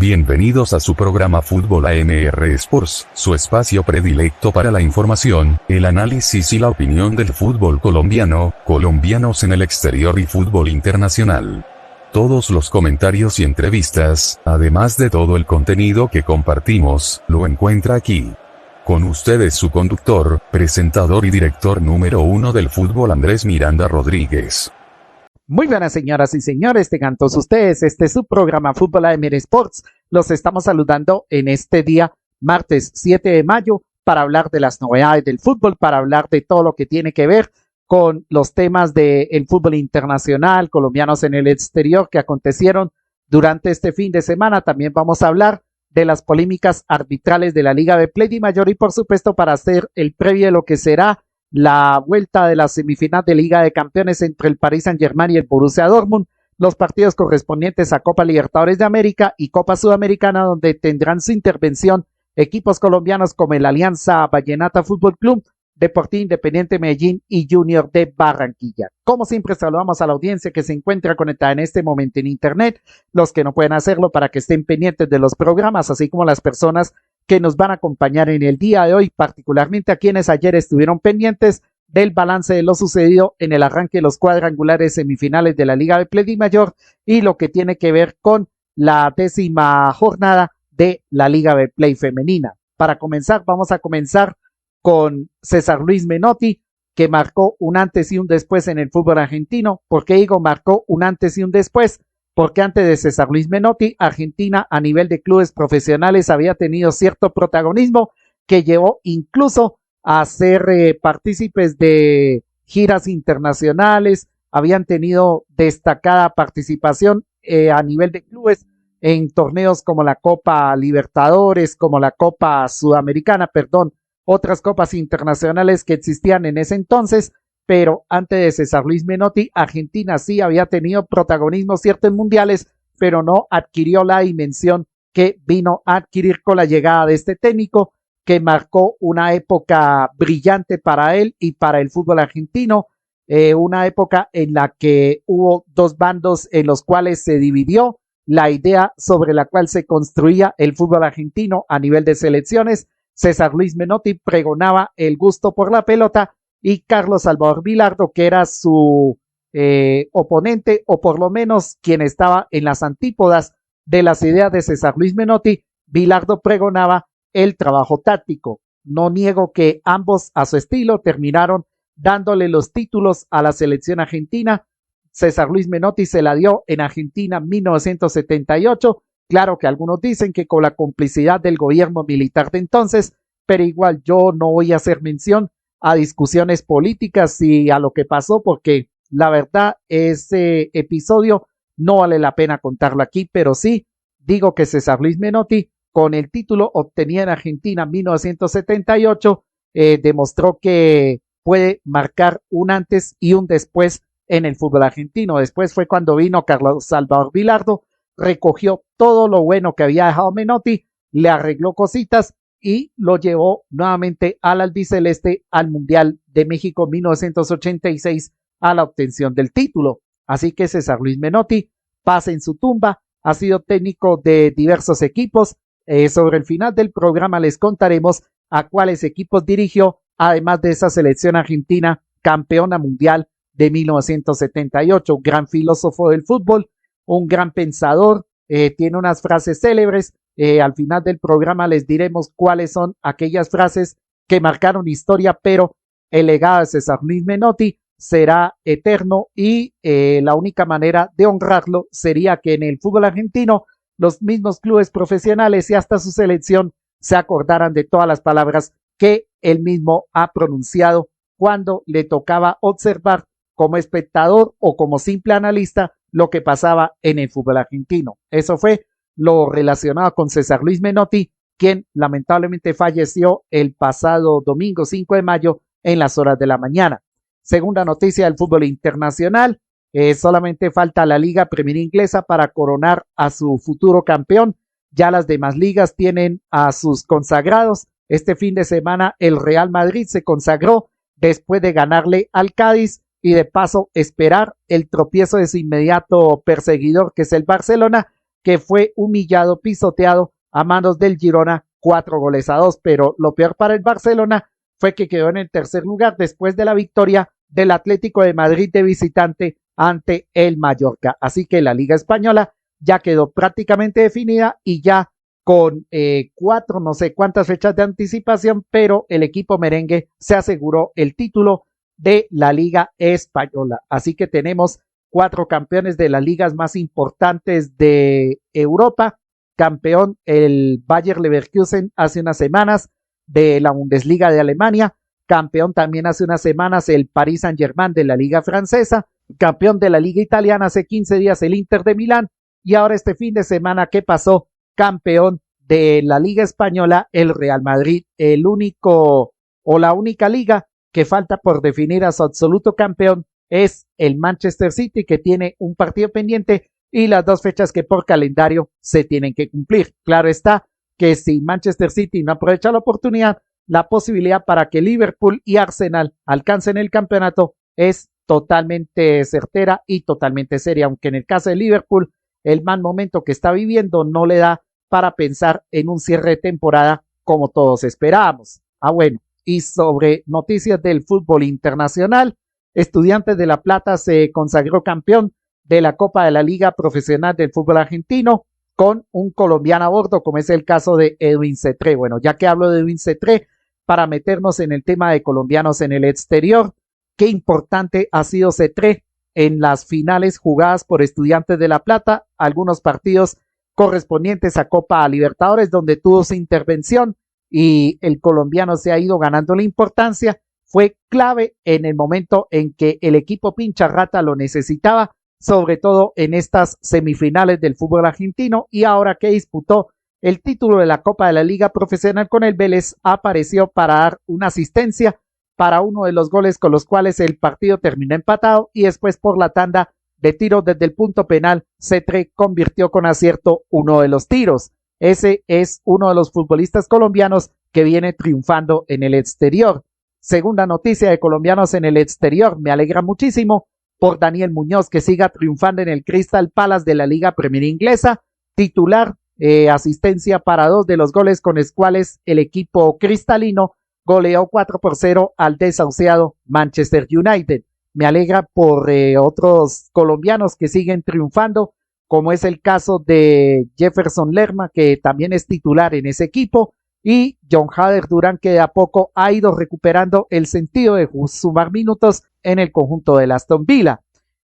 Bienvenidos a su programa Fútbol AMR Sports, su espacio predilecto para la información, el análisis y la opinión del fútbol colombiano, colombianos en el exterior y fútbol internacional. Todos los comentarios y entrevistas, además de todo el contenido que compartimos, lo encuentra aquí. Con ustedes su conductor, presentador y director número 1 del fútbol Andrés Miranda Rodríguez. Muy buenas señoras y señores, tengan todos ustedes, este es su programa Fútbol AMR Sports. Los estamos saludando en este día, martes 7 de mayo, para hablar de las novedades del fútbol, para hablar de todo lo que tiene que ver con los temas del fútbol internacional, colombianos en el exterior que acontecieron durante este fin de semana. También vamos a hablar de las polémicas arbitrales de la Liga Betplay de Mayor y por supuesto para hacer el previo de lo que será la vuelta de la semifinal de Liga de Campeones entre el Paris Saint-Germain y el Borussia Dortmund, los partidos correspondientes a Copa Libertadores de América y Copa Sudamericana, donde tendrán su intervención equipos colombianos como el Alianza Vallenata Fútbol Club, Deportivo Independiente Medellín y Junior de Barranquilla. Como siempre, saludamos a la audiencia que se encuentra conectada en este momento en internet, los que no pueden hacerlo para que estén pendientes de los programas, así como las personas que nos van a acompañar en el día de hoy, particularmente a quienes ayer estuvieron pendientes del balance de lo sucedido en el arranque de los cuadrangulares semifinales de la Liga Betplay de Mayor y lo que tiene que ver con la 10ª jornada de la Liga Betplay femenina. Para comenzar, vamos a comenzar con César Luis Menotti, que marcó un antes y un después en el fútbol argentino. ¿Por qué digo marcó un antes y un después? Porque antes de César Luis Menotti, Argentina a nivel de clubes profesionales había tenido cierto protagonismo que llevó incluso a ser partícipes de giras internacionales, habían tenido destacada participación a nivel de clubes en torneos como la Copa Libertadores, como la Copa Sudamericana, otras copas internacionales que existían en ese entonces. Pero antes de César Luis Menotti, Argentina sí había tenido protagonismo cierto en mundiales, pero no adquirió la dimensión que vino a adquirir con la llegada de este técnico, que marcó una época brillante para él y para el fútbol argentino, una época en la que hubo dos bandos en los cuales se dividió la idea sobre la cual se construía el fútbol argentino a nivel de selecciones. César Luis Menotti pregonaba el gusto por la pelota, y Carlos Salvador Vilardo, que era su oponente, o por lo menos quien estaba en las antípodas de las ideas de César Luis Menotti, Vilardo pregonaba el trabajo táctico. No niego que ambos a su estilo terminaron dándole los títulos a la selección argentina. César Luis Menotti se la dio en Argentina en 1978. Claro que algunos dicen que con la complicidad del gobierno militar de entonces, pero igual yo no voy a hacer mención a discusiones políticas y a lo que pasó, porque la verdad ese episodio no vale la pena contarlo aquí, pero sí digo que César Luis Menotti, con el título obtenido en Argentina en 1978, demostró que puede marcar un antes y un después en el fútbol argentino. Después fue cuando vino Carlos Salvador Vilardo, recogió todo lo bueno que había dejado Menotti, le arregló cositas y lo llevó nuevamente al albiceleste al Mundial de México 1986 a la obtención del título. Así que César Luis Menotti pasa en su tumba, ha sido técnico de diversos equipos. Sobre el final del programa les contaremos a cuáles equipos dirigió, además de esa selección argentina campeona mundial de 1978. Un gran filósofo del fútbol, un gran pensador, tiene unas frases célebres. Al final del programa les diremos cuáles son aquellas frases que marcaron historia, pero el legado de César Luis Menotti será eterno y la única manera de honrarlo sería que en el fútbol argentino los mismos clubes profesionales y hasta su selección se acordaran de todas las palabras que él mismo ha pronunciado cuando le tocaba observar como espectador o como simple analista lo que pasaba en el fútbol argentino. Eso fue lo relacionado con César Luis Menotti, quien lamentablemente falleció el pasado domingo 5 de mayo en las horas de la mañana. Segunda noticia del fútbol internacional, solamente falta la Liga Premier Inglesa para coronar a su futuro campeón. Ya las demás ligas tienen a sus consagrados. Este fin de semana el Real Madrid se consagró después de ganarle al Cádiz y de paso esperar el tropiezo de su inmediato perseguidor, que es el Barcelona, que fue humillado, pisoteado a manos del Girona 4-2, pero lo peor para el Barcelona fue que quedó en el tercer lugar después de la victoria del Atlético de Madrid de visitante ante el Mallorca. Así que la Liga Española ya quedó prácticamente definida y ya con 4, no sé cuántas fechas de anticipación, pero el equipo merengue se aseguró el título de la Liga Española. Así que tenemos 4 campeones de las ligas más importantes de Europa. Campeón el Bayer Leverkusen hace unas semanas de la Bundesliga de Alemania. Campeón también hace unas semanas el Paris Saint-Germain de la Liga Francesa. Campeón de la Liga Italiana hace 15 días el Inter de Milán. Y ahora este fin de semana, ¿qué pasó? Campeón de la Liga Española, el Real Madrid. El único o la única liga que falta por definir a su absoluto campeón es el Manchester City, que tiene un partido pendiente y las 2 fechas que por calendario se tienen que cumplir. Claro está que si Manchester City no aprovecha la oportunidad, la posibilidad para que Liverpool y Arsenal alcancen el campeonato es totalmente certera y totalmente seria, aunque en el caso de Liverpool, el mal momento que está viviendo no le da para pensar en un cierre de temporada como todos esperábamos. Bueno, y sobre noticias del fútbol internacional, Estudiantes de La Plata se consagró campeón de la Copa de la Liga Profesional del Fútbol Argentino con un colombiano a bordo, como es el caso de Edwin Cetré. Bueno, ya que hablo de Edwin Cetré, para meternos en el tema de colombianos en el exterior, qué importante ha sido Cetré en las finales jugadas por Estudiantes de La Plata, algunos partidos correspondientes a Copa Libertadores, donde tuvo su intervención y el colombiano se ha ido ganando la importancia. Fue clave en el momento en que el equipo Pincharrata lo necesitaba, sobre todo en estas semifinales del fútbol argentino, y ahora que disputó el título de la Copa de la Liga Profesional con el Vélez, apareció para dar una asistencia para uno de los goles con los cuales el partido terminó empatado, y después por la tanda de tiros desde el punto penal, Cetré convirtió con acierto uno de los tiros. Ese es uno de los futbolistas colombianos que viene triunfando en el exterior. Segunda noticia de colombianos en el exterior, me alegra muchísimo por Daniel Muñoz, que siga triunfando en el Crystal Palace de la Liga Premier Inglesa, titular, asistencia para 2 de los goles con los cuales el equipo cristalino goleó 4-0 al desahuciado Manchester United. Me alegra por otros colombianos que siguen triunfando, como es el caso de Jefferson Lerma, que también es titular en ese equipo, y John Hader Durán, que de a poco ha ido recuperando el sentido de sumar minutos en el conjunto de Aston Villa.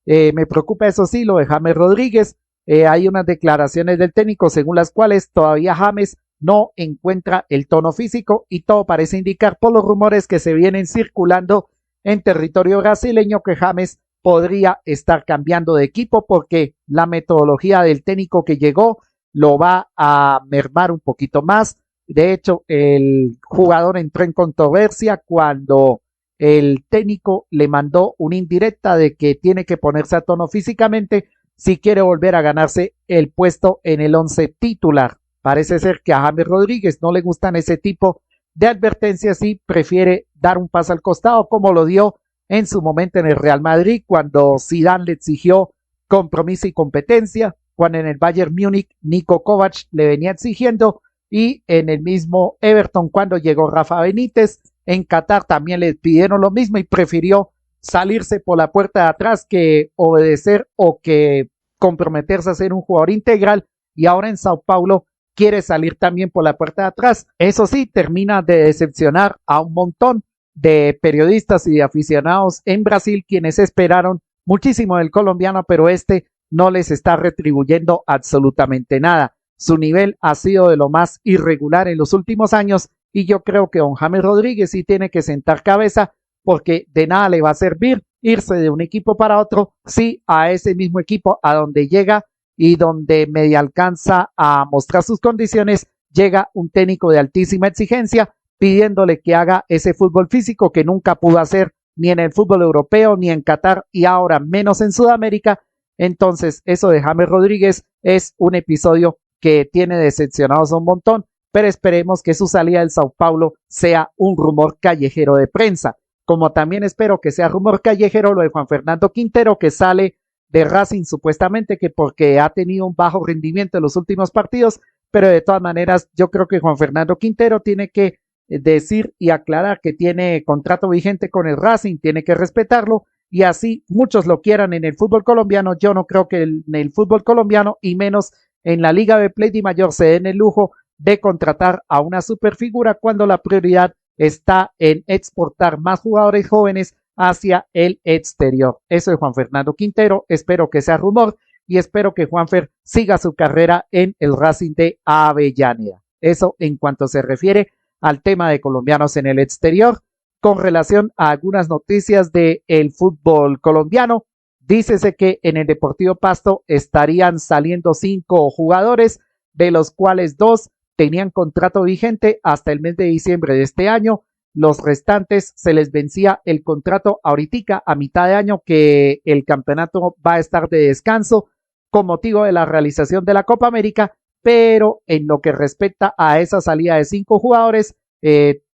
Me preocupa eso sí, lo de James Rodríguez. Hay unas declaraciones del técnico según las cuales todavía James no encuentra el tono físico y todo parece indicar por los rumores que se vienen circulando en territorio brasileño que James podría estar cambiando de equipo porque la metodología del técnico que llegó lo va a mermar un poquito más. De hecho, el jugador entró en controversia cuando el técnico le mandó una indirecta de que tiene que ponerse a tono físicamente si quiere volver a ganarse el puesto en el 11 titular. Parece ser que a James Rodríguez no le gustan ese tipo de advertencias y prefiere dar un paso al costado, como lo dio en su momento en el Real Madrid, cuando Zidane le exigió compromiso y competencia, cuando en el Bayern Múnich Niko Kovac le venía exigiendo, y en el mismo Everton cuando llegó Rafa Benítez. En Qatar también le pidieron lo mismo y prefirió salirse por la puerta de atrás que obedecer o que comprometerse a ser un jugador integral, y ahora en Sao Paulo quiere salir también por la puerta de atrás. Eso sí, termina de decepcionar a un montón de periodistas y de aficionados en Brasil, quienes esperaron muchísimo del colombiano, pero este no les está retribuyendo absolutamente nada. Su nivel ha sido de lo más irregular en los últimos años y yo creo que don James Rodríguez sí tiene que sentar cabeza, porque de nada le va a servir irse de un equipo para otro si a ese mismo equipo a donde llega y donde medio alcanza a mostrar sus condiciones, llega un técnico de altísima exigencia pidiéndole que haga ese fútbol físico que nunca pudo hacer ni en el fútbol europeo, ni en Qatar y ahora menos en Sudamérica. Entonces eso de James Rodríguez es un episodio que tiene decepcionados a un montón, pero esperemos que su salida del Sao Paulo sea un rumor callejero de prensa, como también espero que sea rumor callejero lo de Juan Fernando Quintero, que sale de Racing supuestamente que porque ha tenido un bajo rendimiento en los últimos partidos, pero de todas maneras yo creo que Juan Fernando Quintero tiene que decir y aclarar que tiene contrato vigente con el Racing, tiene que respetarlo y así muchos lo quieran en el fútbol colombiano. Yo no creo que en el fútbol colombiano y menos en la Liga de Play de Mayor se den el lujo de contratar a una superfigura cuando la prioridad está en exportar más jugadores jóvenes hacia el exterior. Eso es Juan Fernando Quintero, espero que sea rumor y espero que Juanfer siga su carrera en el Racing de Avellaneda. Eso en cuanto se refiere al tema de colombianos en el exterior. Con relación a algunas noticias del fútbol colombiano, dícese que en el Deportivo Pasto estarían saliendo 5 jugadores, de los cuales 2 tenían contrato vigente hasta el mes de diciembre de este año. Los restantes se les vencía el contrato ahorita a mitad de año, que el campeonato va a estar de descanso con motivo de la realización de la Copa América, pero en lo que respecta a esa salida de 5 jugadores,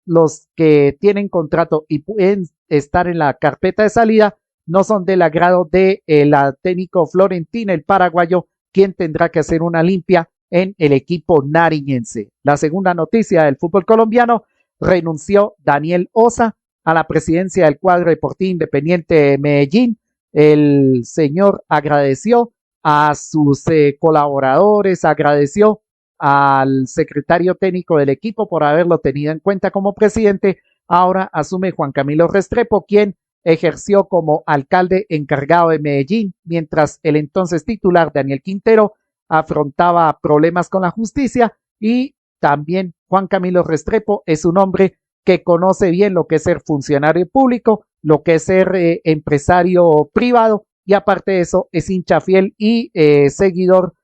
los que tienen contrato y pueden estar en la carpeta de salida no son del agrado de la técnico Florentín, el paraguayo, quien tendrá que hacer una limpia en el equipo nariñense. La segunda noticia del fútbol colombiano: renunció Daniel Osa a la presidencia del cuadro deportivo Independiente de Medellín. El señor agradeció a sus colaboradores, agradeció al secretario técnico del equipo por haberlo tenido en cuenta como presidente. Ahora asume Juan Camilo Restrepo, quien ejerció como alcalde encargado de Medellín, mientras el entonces titular Daniel Quintero afrontaba problemas con la justicia. Y también Juan Camilo Restrepo es un hombre que conoce bien lo que es ser funcionario público, lo que es ser empresario privado, y aparte de eso es hincha fiel y seguidor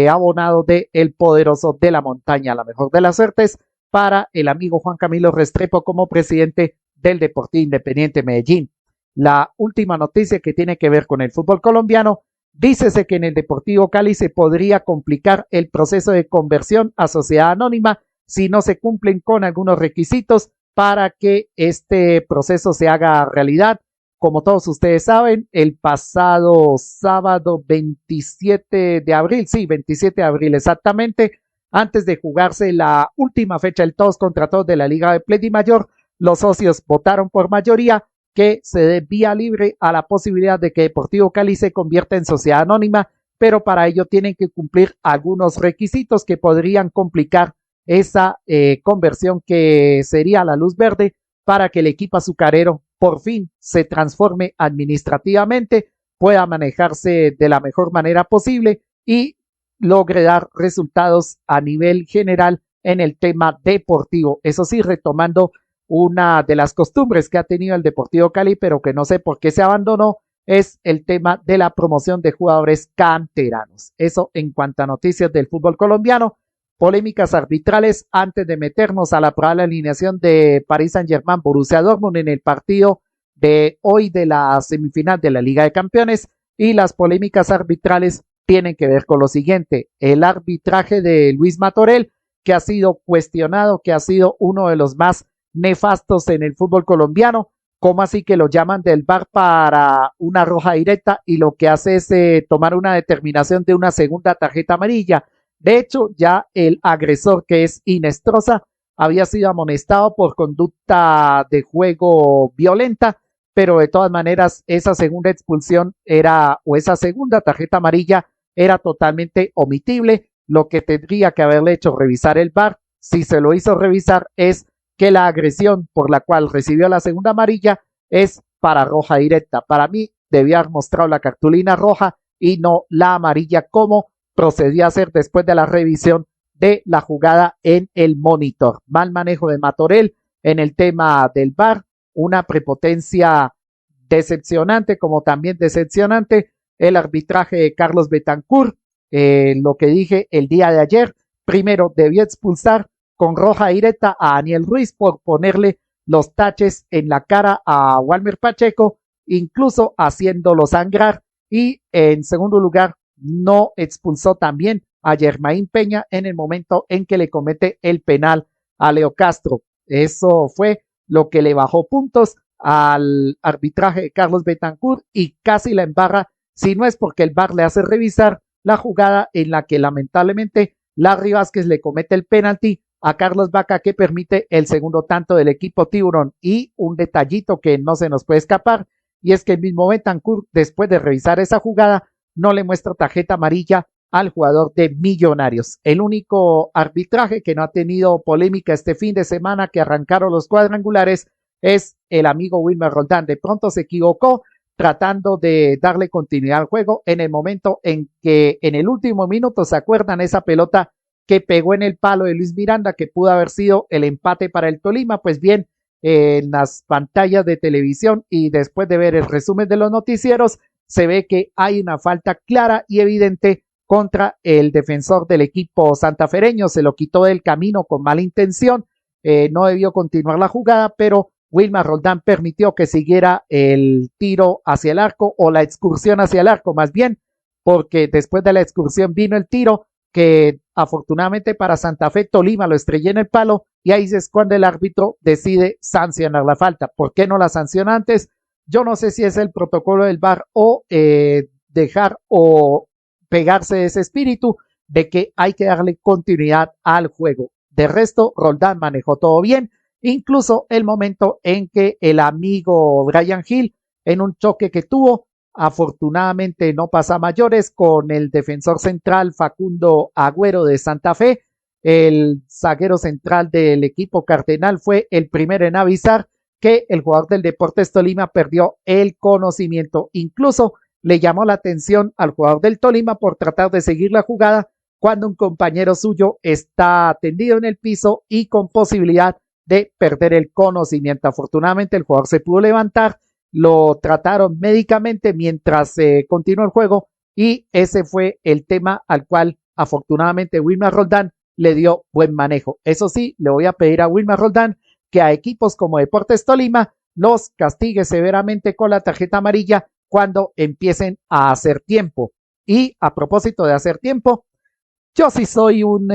abonado de El Poderoso de la Montaña. La mejor de las suertes para el amigo Juan Camilo Restrepo como presidente del Deportivo Independiente Medellín. La última noticia que tiene que ver con el fútbol colombiano: dícese que en el Deportivo Cali se podría complicar el proceso de conversión a sociedad anónima si no se cumplen con algunos requisitos para que este proceso se haga realidad. Como todos ustedes saben, el pasado sábado 27 de abril, sí, 27 de abril exactamente, antes de jugarse la última fecha del todos contra todos de la Liga de Play de Mayor, los socios votaron por mayoría que se dé vía libre a la posibilidad de que Deportivo Cali se convierta en sociedad anónima, pero para ello tienen que cumplir algunos requisitos que podrían complicar esa conversión, que sería la luz verde para que el equipo azucarero por fin se transforme administrativamente, pueda manejarse de la mejor manera posible y logre dar resultados a nivel general en el tema deportivo. Eso sí, retomando una de las costumbres que ha tenido el Deportivo Cali, pero que no sé por qué se abandonó, es el tema de la promoción de jugadores canteranos. Eso en cuanto a noticias del fútbol colombiano. Polémicas arbitrales antes de meternos a la probable alineación de Paris Saint-Germain Borussia Dortmund en el partido de hoy de la semifinal de la Liga de Campeones. Y las polémicas arbitrales tienen que ver con lo siguiente: el arbitraje de Luis Matorel, que ha sido cuestionado, que ha sido uno de los más nefastos en el fútbol colombiano. ¿Cómo así que lo llaman del VAR para una roja directa y lo que hace es tomar una determinación de una segunda tarjeta amarilla? De hecho, ya el agresor, que es Inestrosa, había sido amonestado por conducta de juego violenta, pero de todas maneras esa segunda expulsión o esa segunda tarjeta amarilla era totalmente omitible. Lo que tendría que haberle hecho revisar el VAR, si se lo hizo revisar, es que la agresión por la cual recibió la segunda amarilla es para roja directa. Para mí debía haber mostrado la cartulina roja y no la amarilla, como procedía a hacer después de la revisión de la jugada en el monitor. Mal manejo de Matorel en el tema del VAR, una prepotencia decepcionante, como también decepcionante el arbitraje de Carlos Betancourt. Lo que dije el día de ayer: primero debió expulsar con roja directa a Daniel Ruiz por ponerle los taches en la cara a Walmer Pacheco, incluso haciéndolo sangrar, y en segundo lugar no expulsó también a Germain Peña en el momento en que le comete el penal a Leo Castro. Eso fue lo que le bajó puntos al arbitraje de Carlos Betancourt y casi la embarra si no es porque el VAR le hace revisar la jugada en la que lamentablemente Larry Vázquez le comete el penalti a Carlos Vaca que permite el segundo tanto del equipo Tiburón. Y un detallito que no se nos puede escapar, y es que el mismo Bentancur, después de revisar esa jugada, no le muestra tarjeta amarilla al jugador de Millonarios. El único arbitraje que no ha tenido polémica este fin de semana que arrancaron los cuadrangulares es el amigo Wilmer Roldán. De pronto se equivocó tratando de darle continuidad al juego en el momento en que en el último minuto, ¿se acuerdan? Esa pelota que pegó en el palo de Luis Miranda, que pudo haber sido el empate para el Tolima. Pues bien, en las pantallas de televisión y después de ver el resumen de los noticieros, se ve que hay una falta clara y evidente contra el defensor del equipo santafereño. Se lo quitó del camino con mala intención, no debió continuar la jugada, pero Wilmer Roldán permitió que siguiera el tiro hacia el arco, o la excursión hacia el arco más bien, porque después de la excursión vino el tiro que afortunadamente para Santa Fe, Tolima lo estrelló en el palo, y ahí es cuando el árbitro decide sancionar la falta. ¿Por qué no la sanciona antes? Yo no sé si es el protocolo del VAR o dejar o pegarse de ese espíritu de que hay que darle continuidad al juego. De resto, Roldán manejó todo bien, incluso el momento en que el amigo Brian Hill, en un choque que tuvo, afortunadamente no pasa a mayores con el defensor central Facundo Agüero de Santa Fe. El zaguero central del equipo cardenal fue el primero en avisar que el jugador del Deportes Tolima perdió el conocimiento. Incluso le llamó la atención al jugador del Tolima por tratar de seguir la jugada cuando un compañero suyo está tendido en el piso y con posibilidad de perder el conocimiento. Afortunadamente el jugador se pudo levantar, lo trataron médicamente mientras continuó el juego, y ese fue el tema al cual afortunadamente Wilmer Roldán le dio buen manejo. Eso sí, le voy a pedir a Wilmer Roldán que a equipos como Deportes Tolima los castigue severamente con la tarjeta amarilla cuando empiecen a hacer tiempo. Y a propósito de hacer tiempo, yo sí soy un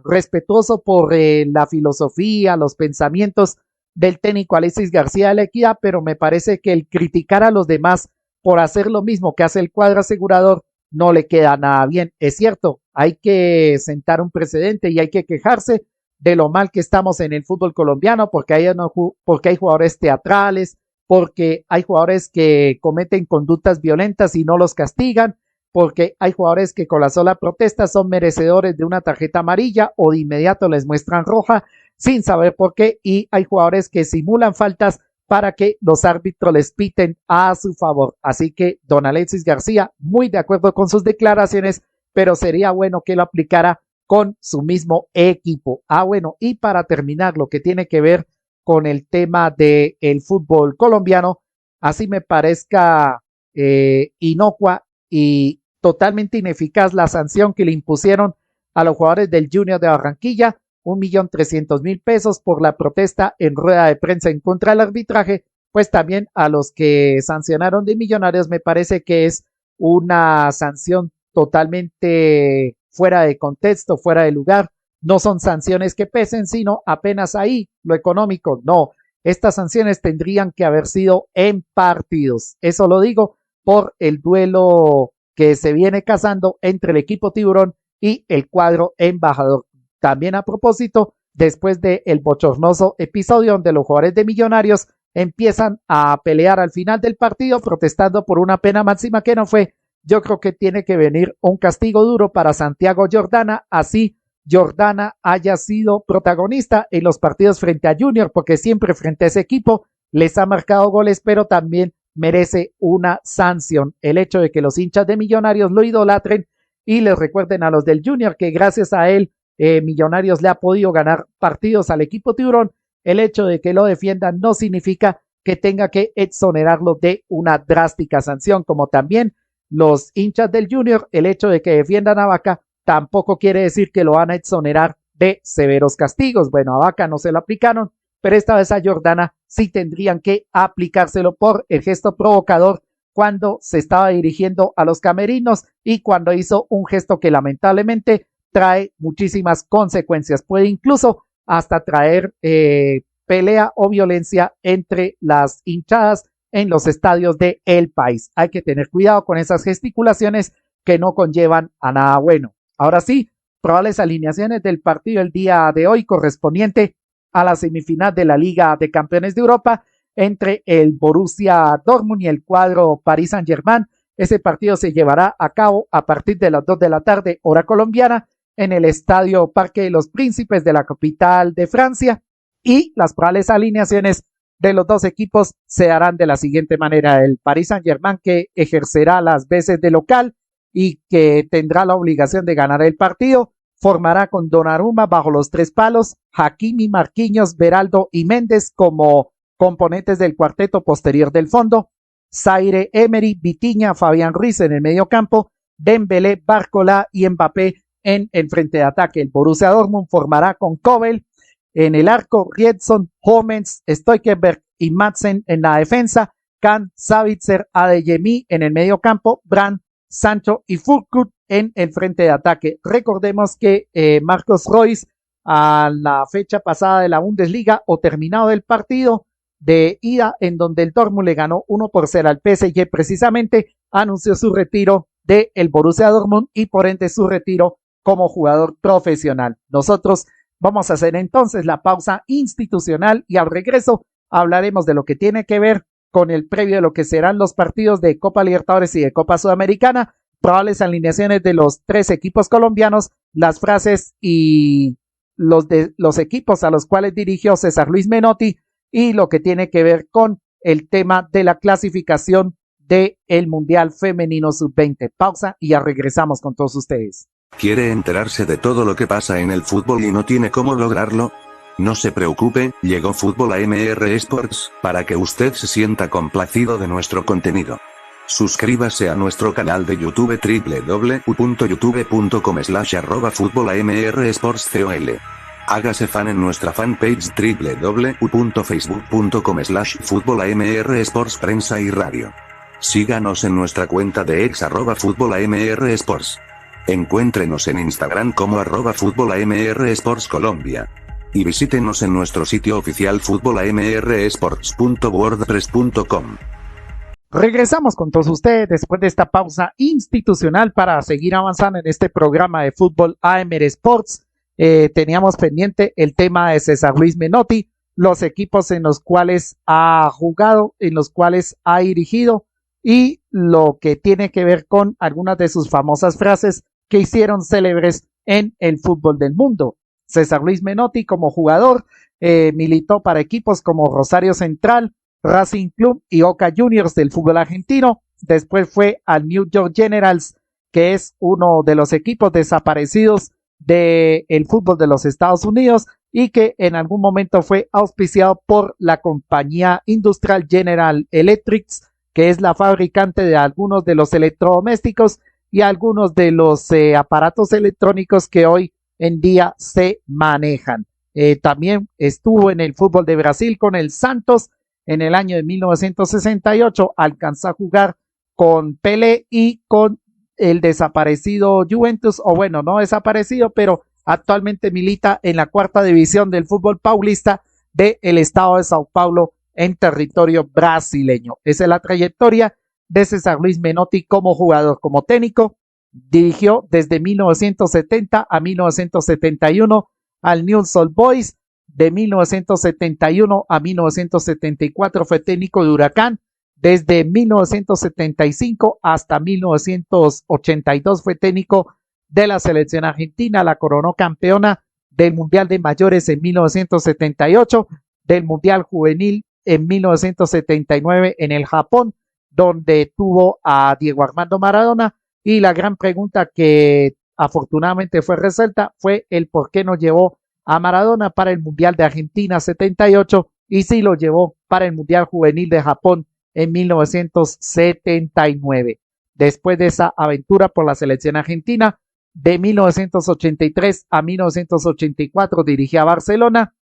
respetuoso por la filosofía, los pensamientos del técnico Alexis García de la Equidad, pero me parece que el criticar a los demás por hacer lo mismo que hace el cuadro asegurador no le queda nada bien. Es cierto, hay que sentar un precedente y hay que quejarse de lo mal que estamos en el fútbol colombiano, porque hay jugadores teatrales, porque hay jugadores que cometen conductas violentas y no los castigan, porque hay jugadores que con la sola protesta son merecedores de una tarjeta amarilla o de inmediato les muestran roja sin saber por qué, y hay jugadores que simulan faltas para que los árbitros les piten a su favor. Así que don Alexis García, muy de acuerdo con sus declaraciones, pero sería bueno que lo aplicara con su mismo equipo. Bueno, y para terminar lo que tiene que ver con el tema del fútbol colombiano, así me parezca inocua y totalmente ineficaz la sanción que le impusieron a los jugadores del Junior de Barranquilla, 1.300.000 pesos por la protesta en rueda de prensa en contra del arbitraje. Pues también a los que sancionaron de Millonarios me parece que es una sanción totalmente fuera de contexto, fuera de lugar. No son sanciones que pesen, sino apenas ahí lo económico. No, estas sanciones tendrían que haber sido en partidos. Eso lo digo por el duelo que se viene cazando entre el equipo Tiburón y el cuadro embajador. También a propósito, después del bochornoso episodio donde los jugadores de Millonarios empiezan a pelear al final del partido protestando por una pena máxima que no fue, yo creo que tiene que venir un castigo duro para Santiago Jordana, así Jordana haya sido protagonista en los partidos frente a Junior, porque siempre frente a ese equipo les ha marcado goles, pero también merece una sanción. El hecho de que los hinchas de Millonarios lo idolatren y les recuerden a los del Junior que gracias a él Millonarios le ha podido ganar partidos al equipo Tiburón, el hecho de que lo defiendan no significa que tenga que exonerarlo de una drástica sanción, como también los hinchas del Junior, el hecho de que defiendan a Vaca tampoco quiere decir que lo van a exonerar de severos castigos. Bueno, a Vaca no se lo aplicaron, pero esta vez a Jordana sí tendrían que aplicárselo por el gesto provocador cuando se estaba dirigiendo a los camerinos y cuando hizo un gesto que lamentablemente trae muchísimas consecuencias. Puede incluso hasta traer pelea o violencia entre las hinchadas en los estadios de el país. Hay que tener cuidado con esas gesticulaciones que no conllevan a nada bueno. Ahora sí, probables alineaciones del partido el día de hoy correspondiente a la semifinal de la Liga de Campeones de Europa entre el Borussia Dortmund y el cuadro Paris Saint-Germain. Ese partido se llevará a cabo a partir de las 2 de la tarde, hora colombiana, en el Estadio Parque de los Príncipes de la capital de Francia, y las probables alineaciones de los dos equipos se darán de la siguiente manera: el Paris Saint-Germain, que ejercerá las veces de local y que tendrá la obligación de ganar el partido, formará con Donnarumma bajo los tres palos, Hakimi, Marquinhos, Beraldo y Méndez como componentes del cuarteto posterior del fondo, Zaire Emery, Vitinha, Fabián Ruiz en el medio campo, Dembélé, Barcola y Mbappé en el frente de ataque. El Borussia Dortmund formará con Kobel en el arco, Riedson, Homens, Stoikenberg y Madsen en la defensa, Kahn, Savitzer, Adeyemi en el medio campo, Brandt, Sancho y Füllkrug en el frente de ataque. Recordemos que Marcos Royce, a la fecha pasada de la Bundesliga o terminado el partido de ida en donde el Dortmund le ganó 1-0 al PSG, precisamente anunció su retiro del Borussia Dortmund y por ende su retiro como jugador profesional. Nosotros vamos a hacer entonces la pausa institucional y al regreso hablaremos de lo que tiene que ver con el previo de lo que serán los partidos de Copa Libertadores y de Copa Sudamericana, probables alineaciones de los tres equipos colombianos, las frases y los equipos a los cuales dirigió César Luis Menotti y lo que tiene que ver con el tema de la clasificación del Mundial Femenino Sub-20. Pausa y ya regresamos con todos ustedes. ¿Quiere enterarse de todo lo que pasa en el fútbol y no tiene cómo lograrlo? No se preocupe, llegó Fútbol AMR Sports, para que usted se sienta complacido de nuestro contenido. Suscríbase a nuestro canal de YouTube www.youtube.com/@futbolamrsportscol. Hágase fan en nuestra fanpage www.facebook.com/futbolamrsports prensa y radio. Síganos en nuestra cuenta de ex @futbolamrsports. Encuéntrenos en Instagram como @futbolamrsportscolombia. Y visítenos en nuestro sitio oficial futbolamrsports.wordpress.com. Regresamos con todos ustedes después de esta pausa institucional para seguir avanzando en este programa de Fútbol AMR Sports. Teníamos pendiente el tema de César Luis Menotti, los equipos en los cuales ha jugado, en los cuales ha dirigido y lo que tiene que ver con algunas de sus famosas frases que hicieron célebres en el fútbol del mundo. César Luis Menotti como jugador militó para equipos como Rosario Central, Racing Club y Boca Juniors del fútbol argentino. Después fue al New York Generals, que es uno de los equipos desaparecidos del fútbol de los Estados Unidos y que en algún momento fue auspiciado por la compañía industrial General Electric, que es la fabricante de algunos de los electrodomésticos y algunos de los aparatos electrónicos que hoy en día se manejan. También estuvo en el fútbol de Brasil con el Santos en el año de 1968, alcanzó a jugar con Pelé y con el desaparecido Juventus, o bueno, no desaparecido, pero actualmente milita en la cuarta división del fútbol paulista del estado de Sao Paulo en territorio brasileño. Esa es la trayectoria de César Luis Menotti como jugador. Como técnico, dirigió desde 1970 a 1971 al Newell's Old Boys. De 1971 a 1974 fue técnico de Huracán. Desde 1975 hasta 1982 fue técnico de la selección argentina. La coronó campeona del Mundial de Mayores en 1978, del Mundial Juvenil en 1979 en el Japón, donde tuvo a Diego Armando Maradona. Y la gran pregunta que afortunadamente fue resuelta fue el por qué no llevó a Maradona para el Mundial de Argentina 78 y sí lo llevó para el Mundial Juvenil de Japón en 1979. Después de esa aventura por la selección argentina, de 1983 a 1984 dirigió a Barcelona.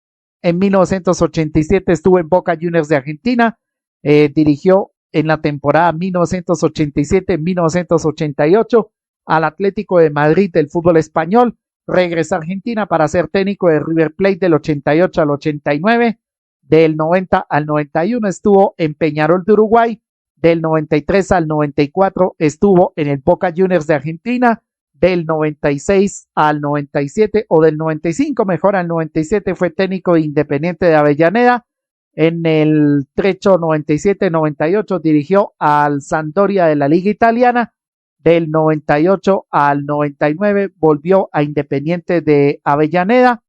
En 1987 estuvo en Boca Juniors de Argentina. Dirigió en la temporada 1987-1988 al Atlético de Madrid del fútbol español. Regresa a Argentina para ser técnico de River Plate del 88 al 89. Del 90 al 91 estuvo en Peñarol de Uruguay. Del 93 al 94 estuvo en el Boca Juniors de Argentina. Del 96 al 97 o del 95 mejor al 97 fue técnico de Independiente de Avellaneda. En el trecho 97-98 dirigió al Sampdoria de la Liga Italiana. Del 98 al 99 volvió a Independiente de Avellaneda.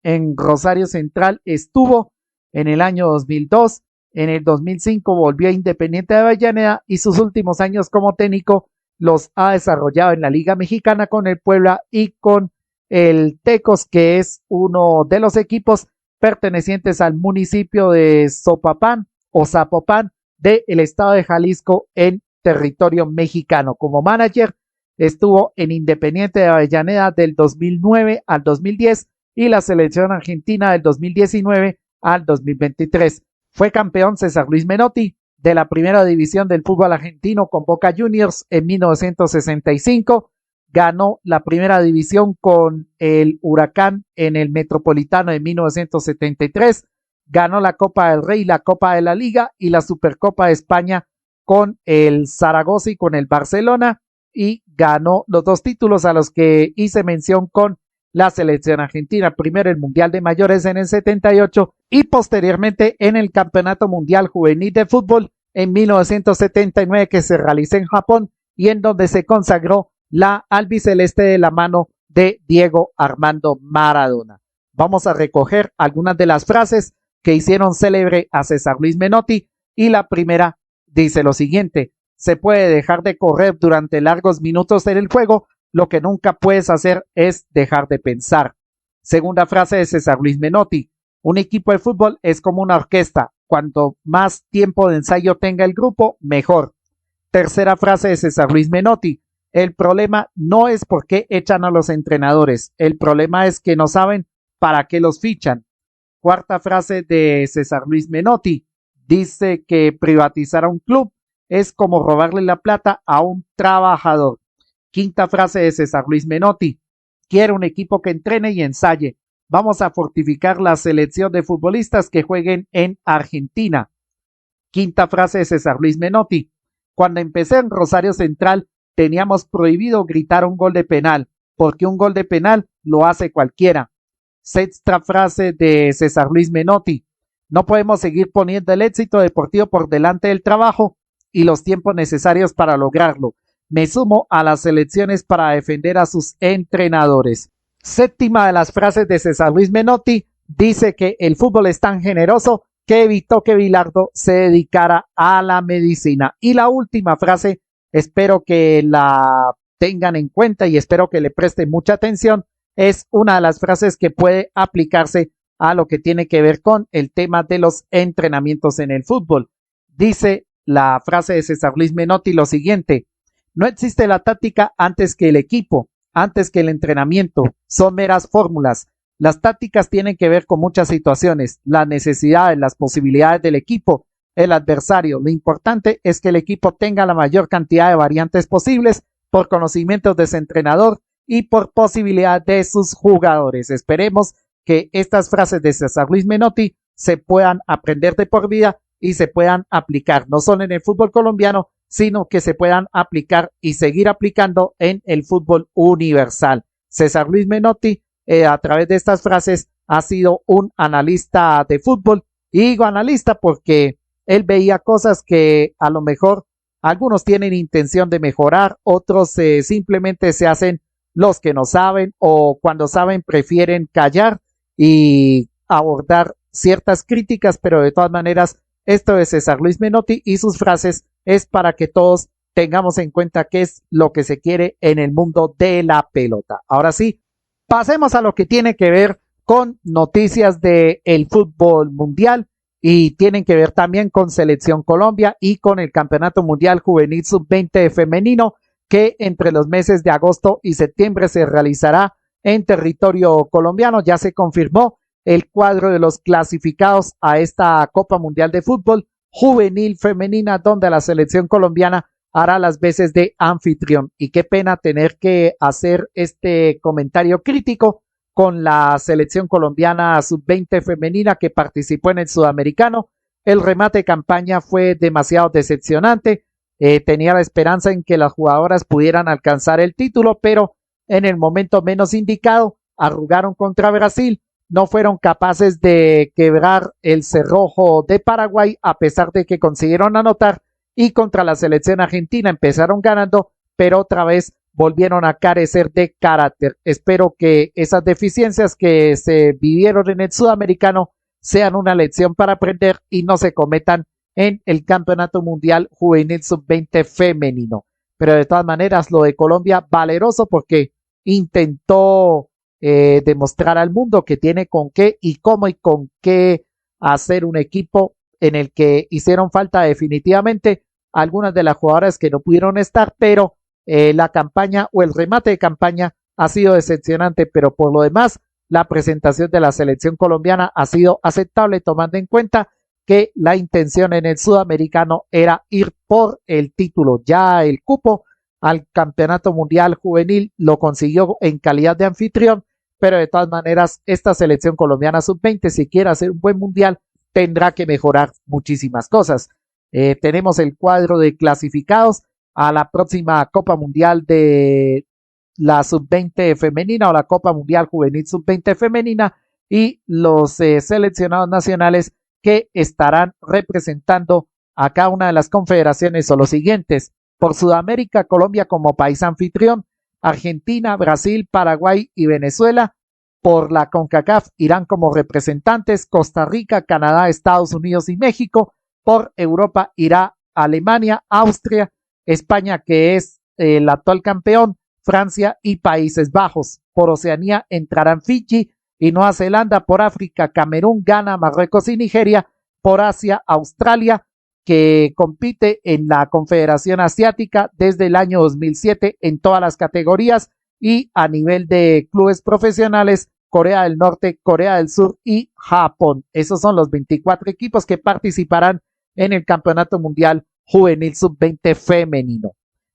En Rosario Central estuvo en el año 2002. En el 2005 volvió a Independiente de Avellaneda y sus últimos años como técnico los ha desarrollado en la Liga Mexicana con el Puebla y con el Tecos, que es uno de los equipos pertenecientes al municipio de Sopapán o Zapopan del estado de Jalisco en territorio mexicano. Como manager estuvo en Independiente de Avellaneda del 2009 al 2010 y la selección argentina del 2019 al 2023. Fue campeón César Luis Menotti de la primera división del fútbol argentino con Boca Juniors en 1965. Ganó la primera división con el Huracán en el Metropolitano en 1973. Ganó la Copa del Rey, la Copa de la Liga y la Supercopa de España con el Zaragoza y con el Barcelona. Y ganó los dos títulos a los que hice mención con la selección argentina. Primero el Mundial de Mayores en el 78 y posteriormente en el Campeonato Mundial Juvenil de Fútbol en 1979 que se realizó en Japón y en donde se consagró la albiceleste de la mano de Diego Armando Maradona. Vamos a recoger algunas de las frases que hicieron célebre a César Luis Menotti y la primera dice lo siguiente: se puede dejar de correr durante largos minutos en el juego, lo que nunca puedes hacer es dejar de pensar. Segunda frase de César Luis Menotti: un equipo de fútbol es como una orquesta, cuanto más tiempo de ensayo tenga el grupo, mejor. Tercera frase de César Luis Menotti: el problema no es por qué echan a los entrenadores, el problema es que no saben para qué los fichan. Cuarta frase de César Luis Menotti: dice que privatizar a un club es como robarle la plata a un trabajador. Quinta frase de César Luis Menotti: quiero un equipo que entrene y ensaye. Vamos a fortificar la selección de futbolistas que jueguen en Argentina. Quinta frase de César Luis Menotti: cuando empecé en Rosario Central teníamos prohibido gritar un gol de penal, porque un gol de penal lo hace cualquiera. Sexta frase de César Luis Menotti: no podemos seguir poniendo el éxito deportivo por delante del trabajo y los tiempos necesarios para lograrlo. Me sumo a las elecciones para defender a sus entrenadores. Séptima de las frases de César Luis Menotti dice que el fútbol es tan generoso que evitó que Bilardo se dedicara a la medicina. Y la última frase, espero que la tengan en cuenta y espero que le presten mucha atención, es una de las frases que puede aplicarse a lo que tiene que ver con el tema de los entrenamientos en el fútbol. Dice la frase de César Luis Menotti lo siguiente: no existe la táctica antes que el equipo, antes que el entrenamiento, son meras fórmulas. Las tácticas tienen que ver con muchas situaciones, las necesidades, las posibilidades del equipo, el adversario. Lo importante es que el equipo tenga la mayor cantidad de variantes posibles por conocimientos de su entrenador y por posibilidad de sus jugadores. Esperemos que estas frases de César Luis Menotti se puedan aprender de por vida y se puedan aplicar no solo en el fútbol colombiano, sino que se puedan aplicar y seguir aplicando en el fútbol universal. César Luis Menotti, a través de estas frases, ha sido un analista de fútbol, y digo analista porque él veía cosas que a lo mejor algunos tienen intención de mejorar, otros simplemente se hacen los que no saben, o cuando saben prefieren callar y abordar ciertas críticas, pero de todas maneras esto de César Luis Menotti y sus frases es para que todos tengamos en cuenta qué es lo que se quiere en el mundo de la pelota. Ahora sí, pasemos a lo que tiene que ver con noticias del fútbol mundial y tienen que ver también con Selección Colombia y con el Campeonato Mundial Juvenil Sub-20 femenino que entre los meses de agosto y septiembre se realizará en territorio colombiano. Ya se confirmó el cuadro de los clasificados a esta Copa Mundial de Fútbol Juvenil Femenina, donde la selección colombiana hará las veces de anfitrión. Y qué pena tener que hacer este comentario crítico con la selección colombiana sub-20 femenina que participó en el sudamericano. El remate de campaña fue demasiado decepcionante. Tenía la esperanza en que las jugadoras pudieran alcanzar el título, pero en el momento menos indicado arrugaron contra Brasil. No fueron capaces de quebrar el cerrojo de Paraguay a pesar de que consiguieron anotar, y contra la selección argentina empezaron ganando, pero otra vez volvieron a carecer de carácter. Espero que esas deficiencias que se vivieron en el sudamericano sean una lección para aprender y no se cometan en el Campeonato Mundial Juvenil Sub-20 femenino. Pero de todas maneras, lo de Colombia, valeroso porque intentó demostrar al mundo que tiene con qué y cómo y con qué hacer un equipo en el que hicieron falta definitivamente algunas de las jugadoras que no pudieron estar, pero la campaña o el remate de campaña ha sido decepcionante, pero por lo demás la presentación de la selección colombiana ha sido aceptable, tomando en cuenta que la intención en el sudamericano era ir por el título. Ya el cupo al Campeonato Mundial Juvenil lo consiguió en calidad de anfitrión, pero de todas maneras esta selección colombiana sub-20, si quiere hacer un buen mundial, tendrá que mejorar muchísimas cosas. Tenemos el cuadro de clasificados a la próxima Copa Mundial de la sub-20 femenina o la Copa Mundial Juvenil sub-20 femenina, y los seleccionados nacionales que estarán representando a cada una de las confederaciones son los siguientes: por Sudamérica, Colombia como país anfitrión, Argentina, Brasil, Paraguay y Venezuela. Por la CONCACAF irán como representantes Costa Rica, Canadá, Estados Unidos y México. Por Europa irá Alemania, Austria, España, que es el actual campeón, Francia y Países Bajos. Por Oceanía entrarán Fiji y Nueva Zelanda. Por África, Camerún, Ghana, Marruecos y Nigeria. Por Asia, Australia, que compite en la Confederación Asiática desde el año 2007 en todas las categorías, y a nivel de clubes profesionales, Corea del Norte, Corea del Sur y Japón. Esos son los 24 equipos que participarán en el Campeonato Mundial Juvenil Sub-20 femenino.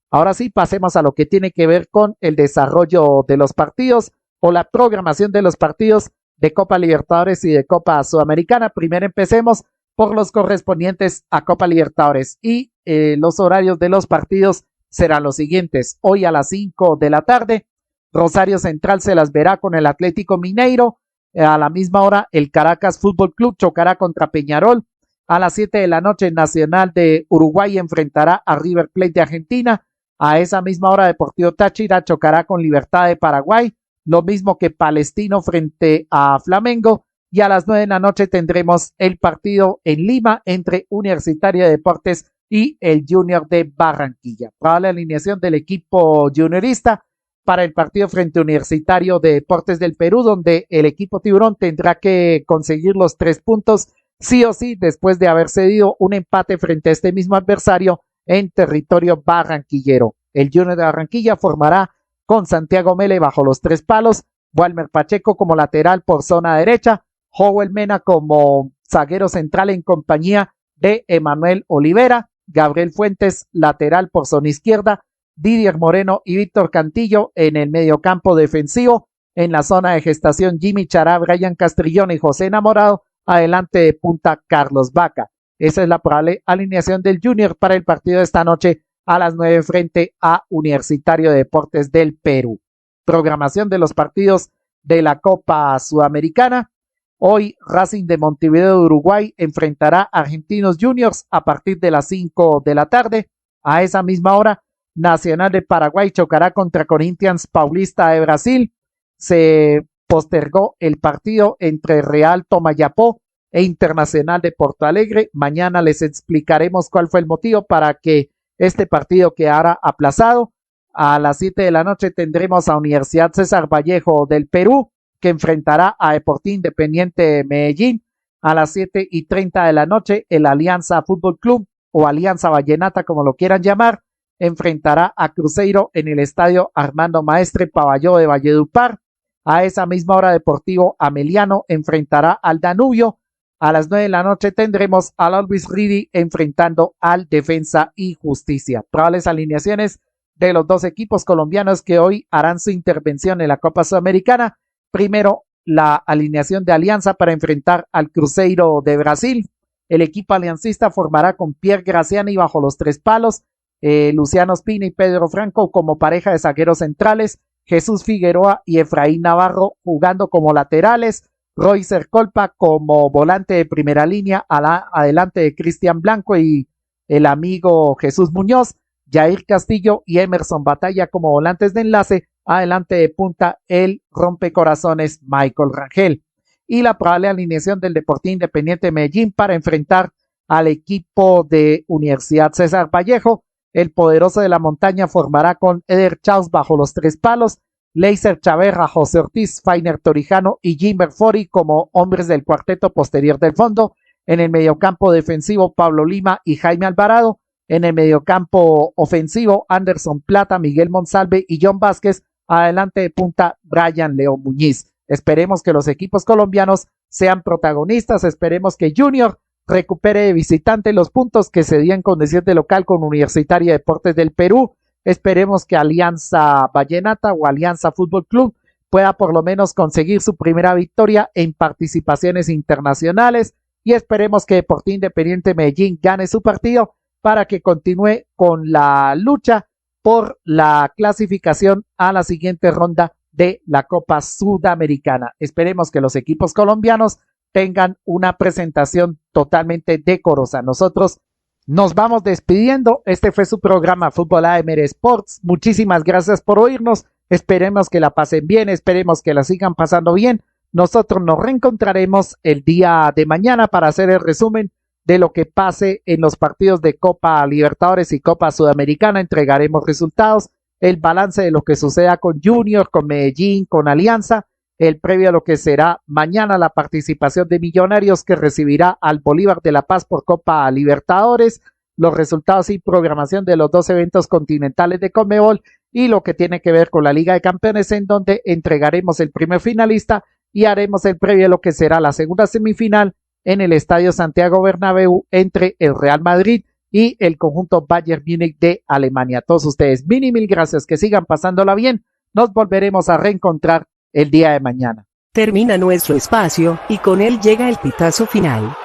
Ahora sí, pasemos a lo que tiene que ver con el desarrollo de los partidos o la programación de los partidos de Copa Libertadores y de Copa Sudamericana. Primero empecemos por los correspondientes a Copa Libertadores, y los horarios de los partidos serán los siguientes. Hoy a las 5 de la tarde, Rosario Central se las verá con el Atlético Mineiro. A la misma hora, el Caracas Fútbol Club chocará contra Peñarol. A las 7 de la noche, Nacional de Uruguay enfrentará a River Plate de Argentina. A esa misma hora, Deportivo Táchira chocará con Libertad de Paraguay, lo mismo que Palestino frente a Flamengo. Y a las 9 de la noche tendremos el partido en Lima entre Universitario de Deportes y el Junior de Barranquilla. Probable alineación del equipo juniorista para el partido frente a Universitario de Deportes del Perú, donde el equipo tiburón tendrá que conseguir los 3 puntos sí o sí, después de haber cedido un empate frente a este mismo adversario en territorio barranquillero. El Junior de Barranquilla formará con Santiago Mele bajo los 3 palos, Walmer Pacheco como lateral por zona derecha, Joel Mena como zaguero central en compañía de Emanuel Olivera, Gabriel Fuentes lateral por zona izquierda, Didier Moreno y Víctor Cantillo en el mediocampo defensivo. En la zona de gestación, Jimmy Chará, Brian Castrillón y José Enamorado. Adelante de punta, Carlos Vaca. Esa es la probable alineación del Junior para el partido de esta noche a las 9 frente a Universitario de Deportes del Perú. Programación de los partidos de la Copa Sudamericana. Hoy Racing de Montevideo de Uruguay enfrentará a Argentinos Juniors a partir de las 5 de la tarde. A esa misma hora, Nacional de Paraguay chocará contra Corinthians Paulista de Brasil. Se postergó el partido entre Real Tomayapo e Internacional de Porto Alegre. Mañana les explicaremos cuál fue el motivo para que este partido quedara aplazado. A las 7 de la noche tendremos a Universidad César Vallejo del Perú, que enfrentará a Deportivo Independiente de Medellín. A las 7:30 de la noche, el Alianza Fútbol Club o Alianza Vallenata, como lo quieran llamar, enfrentará a Cruzeiro en el estadio Armando Maestre Pavalló de Valledupar. A esa misma hora, Deportivo Ameliano enfrentará al Danubio. A las 9 de la noche tendremos al Always Ready enfrentando al Defensa y Justicia. Probables alineaciones de los dos equipos colombianos que hoy harán su intervención en la Copa Sudamericana. Primero, la alineación de Alianza para enfrentar al Cruzeiro de Brasil. El equipo aliancista formará con Pierre Graziani bajo los 3 palos, Luciano Ospina y Pedro Franco como pareja de zagueros centrales, Jesús Figueroa y Efraín Navarro jugando como laterales, Roycer Colpa como volante de primera línea, adelante de Cristian Blanco y el amigo Jesús Muñoz, Jair Castillo y Emerson Batalla como volantes de enlace, adelante de punta el rompecorazones Michael Rangel. Y la probable alineación del Deportivo Independiente de Medellín para enfrentar al equipo de Universidad César Vallejo. El poderoso de la montaña formará con Eder Chaus bajo los 3 palos, Leiser Chaverra, José Ortiz, Fainer Torijano y Jimber Fori como hombres del cuarteto posterior del fondo. En el mediocampo defensivo, Pablo Lima y Jaime Alvarado. En el mediocampo ofensivo, Anderson Plata, Miguel Monsalve y John Vázquez. Adelante de punta, Brian León Muñiz. Esperemos que los equipos colombianos sean protagonistas. Esperemos que Junior recupere de visitante los puntos que se dieron con decir de local con Universitario de Deportes del Perú. Esperemos que Alianza Vallenata o Alianza Fútbol Club pueda por lo menos conseguir su primera victoria en participaciones internacionales y esperemos que Deportivo Independiente Medellín gane su partido para que continúe con la lucha por la clasificación a la siguiente ronda de la Copa Sudamericana. Esperemos que los equipos colombianos tengan una presentación totalmente decorosa. Nosotros nos vamos despidiendo. Este fue su programa Fútbol AMR Sports. Muchísimas gracias por oírnos. Esperemos que la pasen bien, esperemos que la sigan pasando bien. Nosotros nos reencontraremos el día de mañana para hacer el resumen de lo que pase en los partidos de Copa Libertadores y Copa Sudamericana. Entregaremos resultados, el balance de lo que suceda con Junior, con Medellín, con Alianza, el previo a lo que será mañana la participación de Millonarios que recibirá al Bolívar de La Paz por Copa Libertadores, los resultados y programación de los 2 eventos continentales de Conmebol y lo que tiene que ver con la Liga de Campeones, en donde entregaremos el primer finalista y haremos el previo a lo que será la segunda semifinal en el Estadio Santiago Bernabéu entre el Real Madrid y el conjunto Bayern Múnich de Alemania. A todos ustedes, mil gracias, que sigan pasándola bien. Nos volveremos a reencontrar el día de mañana. Termina nuestro espacio, y con él llega el pitazo final.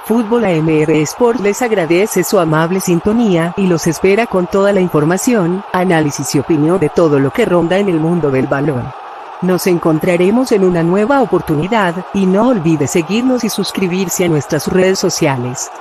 Fútbol AMR Sport les agradece su amable sintonía, y los espera con toda la información, análisis y opinión de todo lo que ronda en el mundo del balón. Nos encontraremos en una nueva oportunidad, y no olvide seguirnos y suscribirse a nuestras redes sociales.